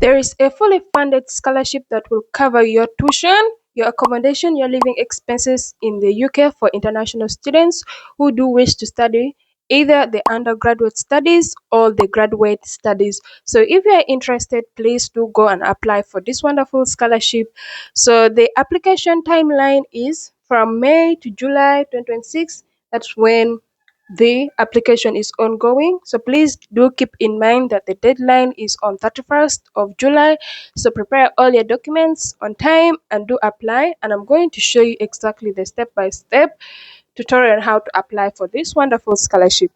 There is a fully funded scholarship that will cover your tuition, your accommodation, your living expenses in the UK for international students who do wish to study either the undergraduate studies or the graduate studies. So if you are interested, please do go and apply for this wonderful scholarship. So the application timeline is from May to July 2026. That's when the application is ongoing. So please do keep in mind that the deadline is on 31st of July. So prepare all your documents on time and do apply. And I'm going to show you exactly the step-by-step tutorial on how to apply for this wonderful scholarship.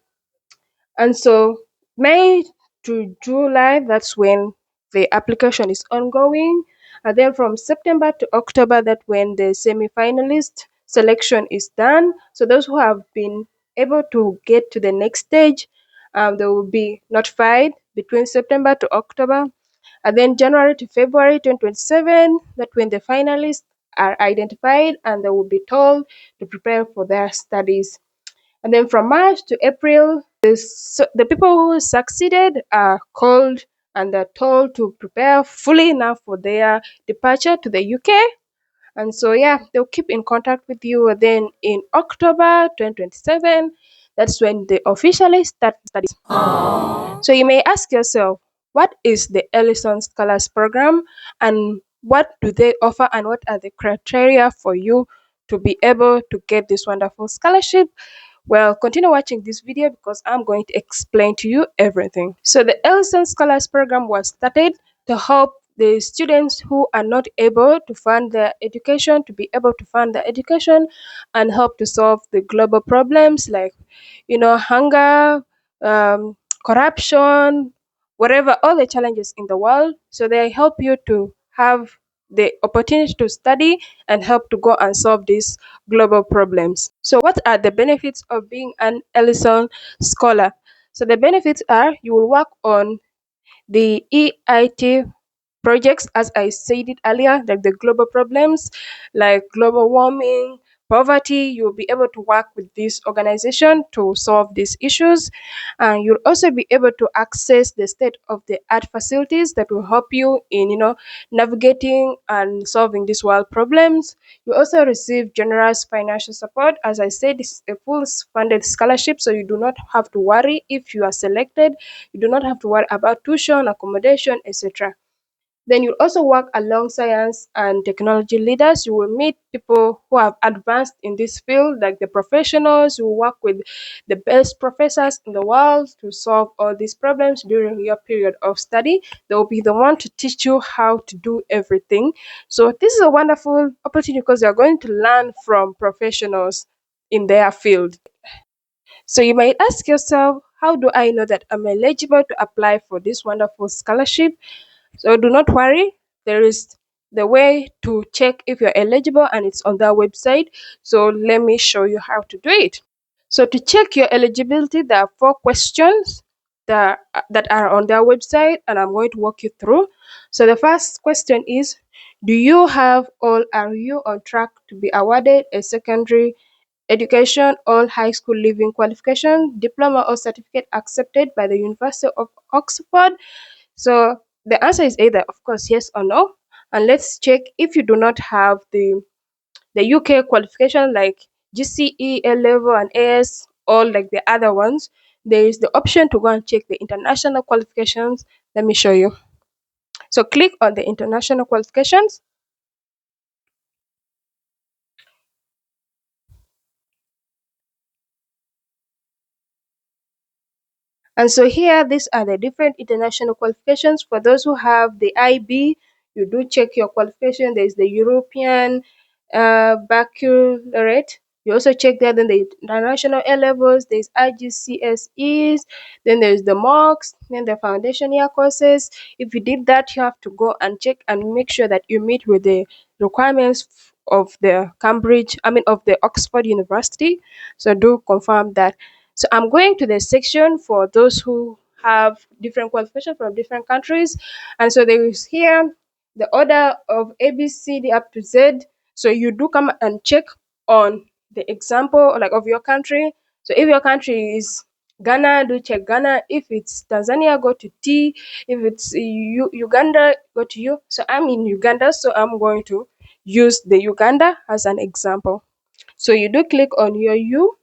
And so May to July, that's when the application is ongoing. And then from September to October, that's when the semi-finalist selection is done. So those who have been able to get to the next stage, they will be notified between September to October. And then January to February 2027, that's when the finalists are identified and they will be told to prepare for their studies. And then from March to April, the people who succeeded are called and they're told to prepare fully enough for their departure to the UK. And so, yeah, they'll keep in contact with you. And then in October 2027, that's when they officially start studies. So you may ask yourself, what is the Ellison Scholars Program and what do they offer and what are the criteria for you to be able to get this wonderful scholarship? Well, continue watching this video because I'm going to explain to you everything. So the Ellison Scholars Program was started to help the students who are not able to fund their education to be able to fund their education and help to solve the global problems like, hunger, um, corruption, whatever, all the challenges in the world. So they help you to have the opportunity to study and help to go and solve these global problems. So what are the benefits of being an Ellison scholar? So the benefits are you will work on the EIT projects, as I said it earlier, like the global problems like global warming, poverty. You'll be able to work with this organization to solve these issues. And you'll also be able to access the state of the art facilities that will help you in navigating and solving these world problems. You also receive generous financial support. As I said, this is a full funded scholarship, so you do not have to worry if you are selected. You do not have to worry about tuition, accommodation, etc. Then you also work along science and technology leaders. You will meet people who have advanced in this field, like the professionals. You will work with the best professors in the world to solve all these problems during your period of study. They will be the one to teach you how to do everything. So this is a wonderful opportunity because you're going to learn from professionals in their field. So you might ask yourself, how do I know that I'm eligible to apply for this wonderful scholarship? So do not worry. There is the way to check if you're eligible and it's on their website. So let me show you how to do it. So to check your eligibility, there are 4 questions that are on their website and I'm going to walk you through. So the first question is, do you have or are you on track to be awarded a secondary education or high school leaving qualification, diploma or certificate accepted by the University of Oxford? So the answer is either, of course, yes or no. And let's check if you do not have the UK qualification like GCE, A level, and AS, or like the other ones. There is the option to go and check the international qualifications. Let me show you. So click on the international qualifications. And so here, these are the different international qualifications. For those who have the IB, you do check your qualification. There's the European baccalaureate. You also check that. Then the international A levels. There's IGCSEs. Then there's the mocks. Then the foundation year courses. If you did that, you have to go and check and make sure that you meet with the requirements of the of the Oxford University. So do confirm that. So I'm going to the section for those who have different qualifications from different countries. And so there is here the order of A, B, C, D up to Z. So you do come and check on the example like of your country. So if your country is Ghana, do check Ghana. If it's Tanzania, go to T. If it's Uganda, go to U. So I'm in Uganda, so I'm going to use the Uganda as an example. So you do click on your U,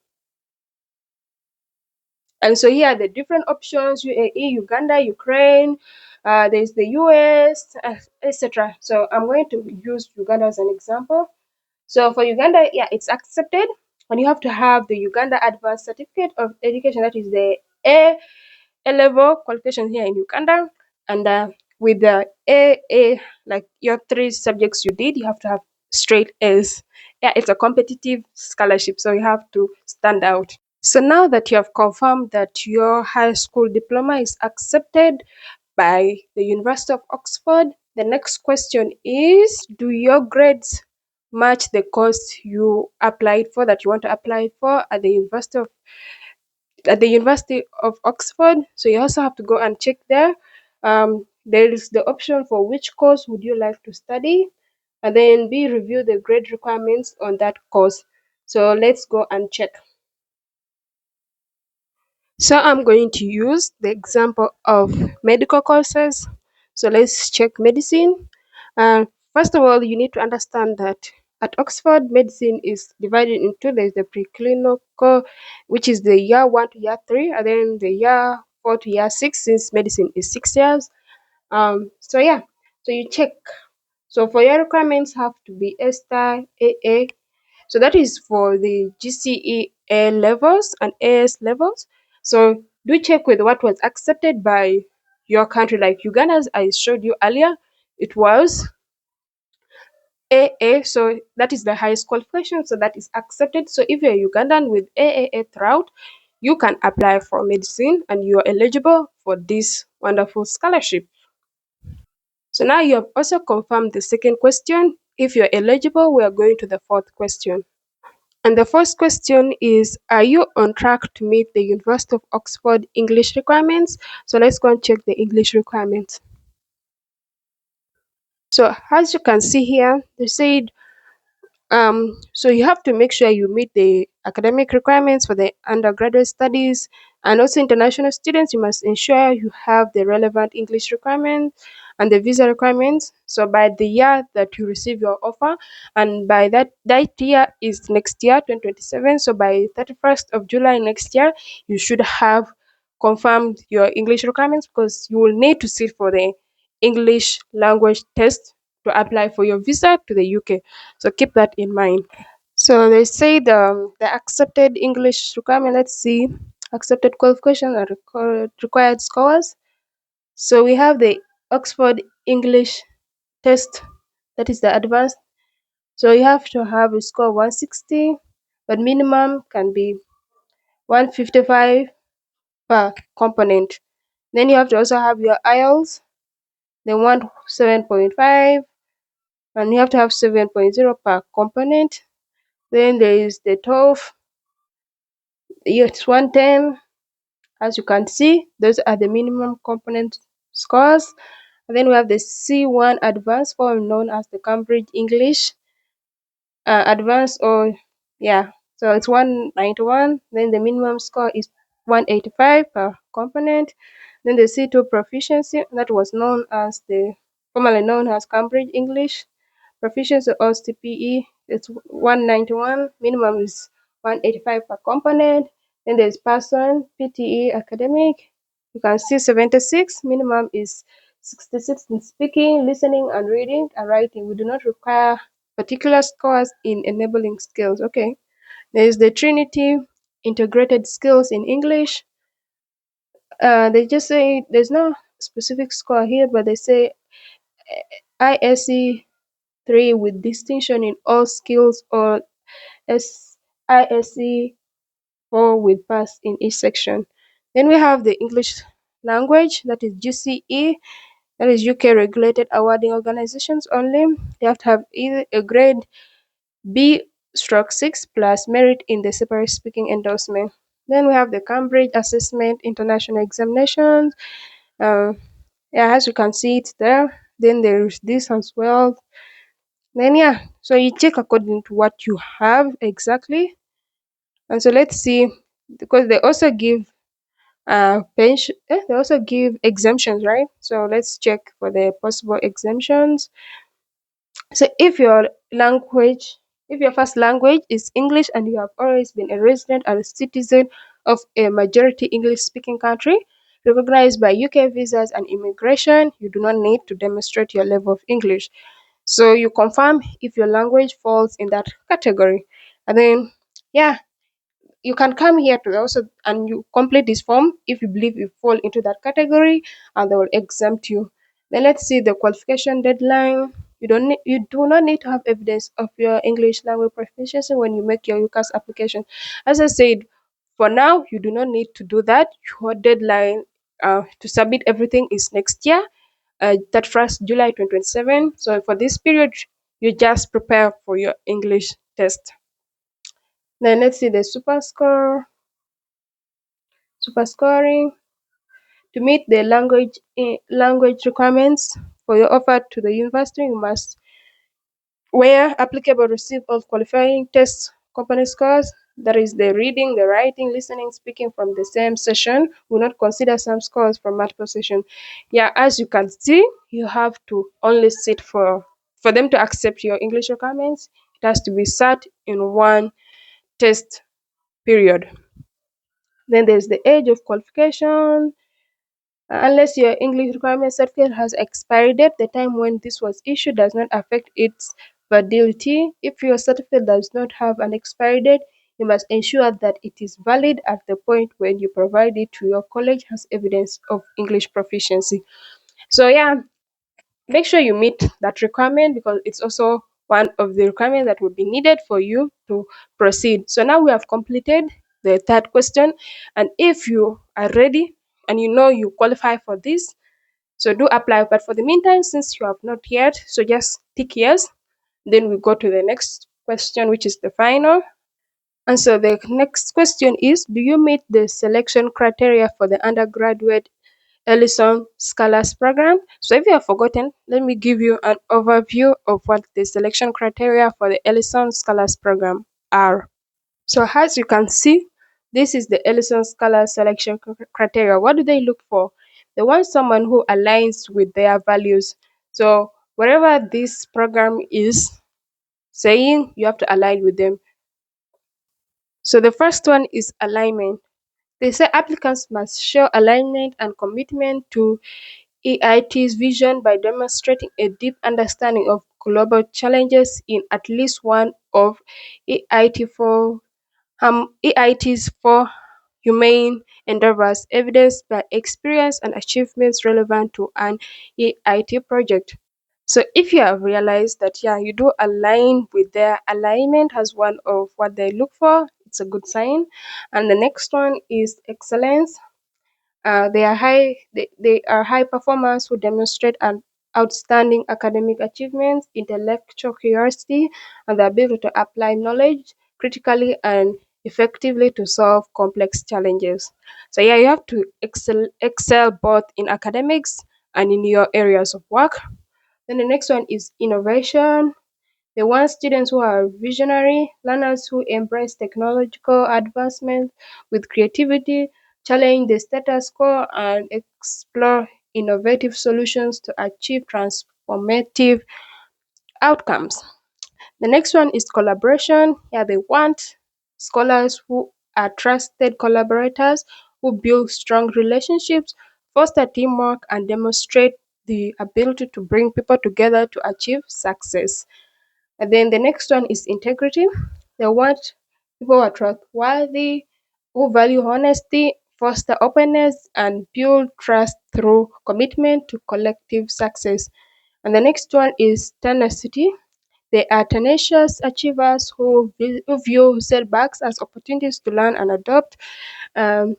and so here are the different options: UAE, Uganda, Ukraine. There's the US, etc. So I'm going to use Uganda as an example. So for Uganda, yeah, it's accepted, and you have to have the Uganda Advanced Certificate of Education, that is the A level qualification here in Uganda, and with the A, like your three subjects you did, you have to have straight A's. Yeah, it's a competitive scholarship, so you have to stand out. So now that you have confirmed that your high school diploma is accepted by the University of Oxford, the next question is, do your grades match the course you applied for, that you want to apply for at the University of Oxford? So you also have to go and check there. There is the option for which course would you like to study, and then B, review the grade requirements on that course. So let's go and check. So I'm going to use the example of medical courses. So let's check medicine. First of all, you need to understand that at Oxford, medicine is divided into, there's the preclinical, which is the year 1 to year 3, and then the year 4 to year 6, since medicine is 6 years. So yeah, so you check. So for your requirements have to be A star, AA, so that is for the GCE A levels and AS levels. So do check with what was accepted by your country. Like Uganda, as I showed you earlier, it was AA. So that is the highest qualification. So that is accepted. So if you're Ugandan with AAA throughout, you can apply for medicine and you're eligible for this wonderful scholarship. So now you have also confirmed the second question. If you're eligible, we are going to the fourth question. And the first question is, are you on track to meet the University of Oxford English requirements? So let's go and check the English requirements. So as you can see here, they said so you have to make sure you meet the academic requirements for the undergraduate studies, and also international students, you must ensure you have the relevant English requirements and the visa requirements. So by the year that you receive your offer, and by that year is next year, 2027. So by 31st of July next year, you should have confirmed your English requirements, because you will need to sit for the English language test to apply for your visa to the UK. So keep that in mind. So they say the accepted English requirement. Let's see, accepted qualification and required scores. So we have the Oxford English test, that is the advanced. So you have to have a score of 160, but minimum can be 155 per component. Then you have to also have your IELTS. They want 7.5, and you have to have 7.0 per component. Then there is the TOEFL. It's 110. As you can see, those are the minimum component scores. And then we have the C1 advanced, form known as the Cambridge English advanced, or yeah, so it's 191. Then the minimum score is 185 per component. Then the C2 proficiency, that was formerly known as Cambridge English proficiency, or CPE, it's 191. Minimum is 185 per component. Then there's person, PTE academic. You can see 76. Minimum is 66 in speaking, listening, and reading and writing. We do not require particular scores in enabling skills. Okay. There is the Trinity integrated skills in English. They just say there's no specific score here, but they say ISE 3 with distinction in all skills, or ISE 4 with pass in each section. Then we have the English language, that is GCE, that is UK regulated awarding organizations only. You have to have either a grade B/6 plus merit in the separate speaking endorsement. Then we have the Cambridge Assessment International Examinations. Uh, yeah, as you can see it there. Then there's this as well. Then yeah, so you check according to what you have exactly. And so let's see, because they also give They also give exemptions, right? So let's check for the possible exemptions. So if your first language is English and you have always been a resident and a citizen of a majority English speaking country recognized by UK visas and immigration, you do not need to demonstrate your level of English. So you confirm if your language falls in that category. And then, yeah, you can come here to also and you complete this form if you believe you fall into that category, and they will exempt you. Then let's see the qualification deadline. You do not need to have evidence of your English language proficiency when you make your UCAS application. As I said, for now you do not need to do that. Your deadline to submit everything is next year, 31st July 2027. So for this period, you just prepare for your English test. Then let's see the super scoring. To meet the language requirements for your offer to the university, you must, where applicable, receive all qualifying test company scores. That is the reading, the writing, listening, speaking from the same session. Will not consider some scores from multiple sessions. Yeah, as you can see, you have to only sit for them to accept your English requirements. It has to be sat in one test period. Then there's the age of qualification. Unless your English requirement certificate has expiry date, the time when this was issued does not affect its validity. If your certificate does not have an expiry date, you must ensure that it is valid at the point when you provide it to your college as evidence of English proficiency. So yeah, make sure you meet that requirement because it's also one of the requirements that will be needed for you to proceed. So now we have completed the third question, and if you are ready and you know you qualify for this, so do apply. But for the meantime, since you have not yet, so just tick yes. Then we go to the next question, which is the final. And so the next question is, do you meet the selection criteria for the undergraduate Ellison Scholars Programme? So if you have forgotten, let me give you an overview of what the selection criteria for the Ellison Scholars Programme are. So as you can see, this is the Ellison Scholars selection criteria. What do they look for? They want someone who aligns with their values. So whatever this program is saying, you have to align with them. So the first one is alignment. They say applicants must show alignment and commitment to EIT's vision by demonstrating a deep understanding of global challenges in at least one of EIT's four humane endeavors, evidenced by experience and achievements relevant to an EIT project. So if you have realized that, yeah, you do align with their alignment as one of what they look for, it's a good sign. And the next one is excellence. They are high performers who demonstrate an outstanding academic achievements, intellectual curiosity, and the ability to apply knowledge critically and effectively to solve complex challenges. So yeah, you have to excel both in academics and in your areas of work. Then the next one is innovation. They want students who are visionary, learners who embrace technological advancement with creativity, challenge the status quo, and explore innovative solutions to achieve transformative outcomes. The next one is collaboration. Yeah, they want scholars who are trusted collaborators, who build strong relationships, foster teamwork, and demonstrate the ability to bring people together to achieve success. And then the next one is integrity. They want people who are trustworthy, who value honesty, foster openness, and build trust through commitment to collective success. And the next one is tenacity. They are tenacious achievers who view setbacks as opportunities to learn and adopt, um,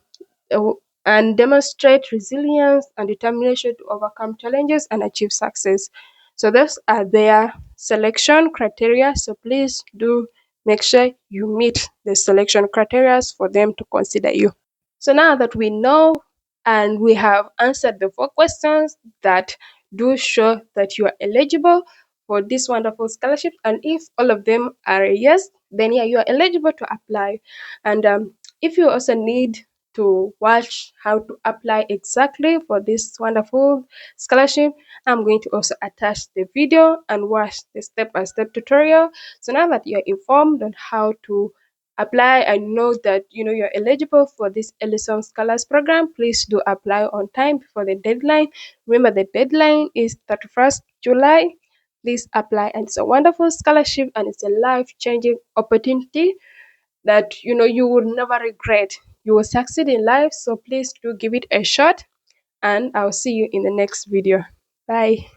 and demonstrate resilience and determination to overcome challenges and achieve success. So those are their selection criteria. So please do make sure you meet the selection criteria for them to consider you. So now that we know and we have answered the four questions that do show that you are eligible for this wonderful scholarship, and if all of them are a yes, then yeah, you are eligible to apply. And if you also need to watch how to apply exactly for this wonderful scholarship, I'm going to also attach the video and watch the step-by-step tutorial. So now that you're informed on how to apply and know that you're eligible for this Ellison Scholars Program, please do apply on time before the deadline. Remember, the deadline is 31st July. Please apply, and it's a wonderful scholarship and it's a life-changing opportunity that you will never regret. You will succeed in life, so please do give it a shot, and I'll see you in the next video. Bye.